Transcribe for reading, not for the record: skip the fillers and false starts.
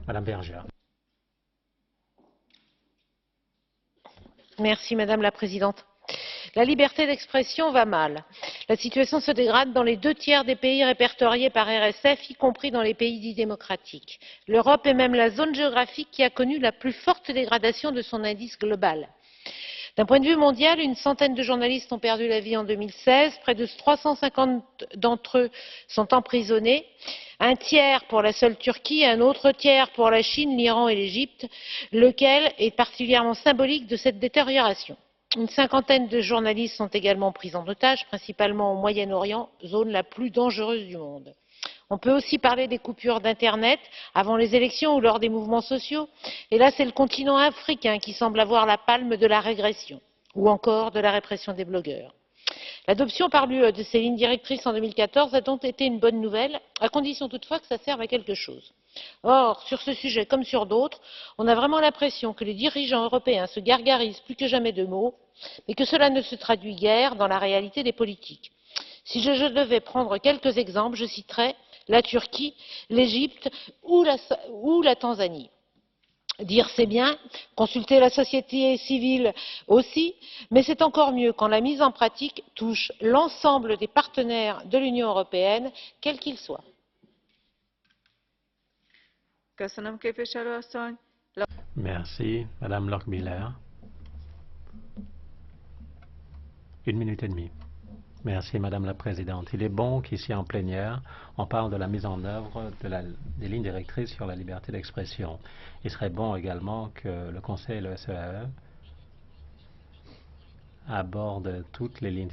Madame Berger. Merci Madame la Présidente. La liberté d'expression va mal. La situation se dégrade dans les 2 tiers des pays répertoriés par RSF, y compris dans les pays dits démocratiques. L'Europe est même la zone géographique qui a connu la plus forte dégradation de son indice global. D'un point de vue mondial, une centaine de journalistes ont perdu la vie en 2016, près de 350 d'entre eux sont emprisonnés, un tiers pour la seule Turquie, un autre tiers pour la Chine, l'Iran et l'Égypte, lequel est particulièrement symbolique de cette détérioration. Une cinquantaine de journalistes sont également pris en otage, principalement au Moyen-Orient, zone la plus dangereuse du monde. On peut aussi parler des coupures d'internet avant les élections ou lors des mouvements sociaux, et là c'est le continent africain qui semble avoir la palme de la régression, ou encore de la répression des blogueurs. L'adoption par l'UE de ces lignes directrices en 2014 a donc été une bonne nouvelle, à condition toutefois que ça serve à quelque chose. Or, sur ce sujet comme sur d'autres, on a vraiment l'impression que les dirigeants européens se gargarisent plus que jamais de mots, mais que cela ne se traduit guère dans la réalité des politiques. Si je devais prendre quelques exemples, je citerais la Turquie, l'Égypte ou la Tanzanie. Dire c'est bien, consulter la société civile aussi, mais c'est encore mieux quand la mise en pratique touche l'ensemble des partenaires de l'Union européenne, quels qu'ils soient. Merci. Madame Lochbihler. 1 minute et demie. Merci, Madame la Présidente. Il est bon qu'ici en plénière, on parle de la mise en œuvre des lignes directrices sur la liberté d'expression. Il serait bon également que le Conseil et le SEAE abordent toutes les lignes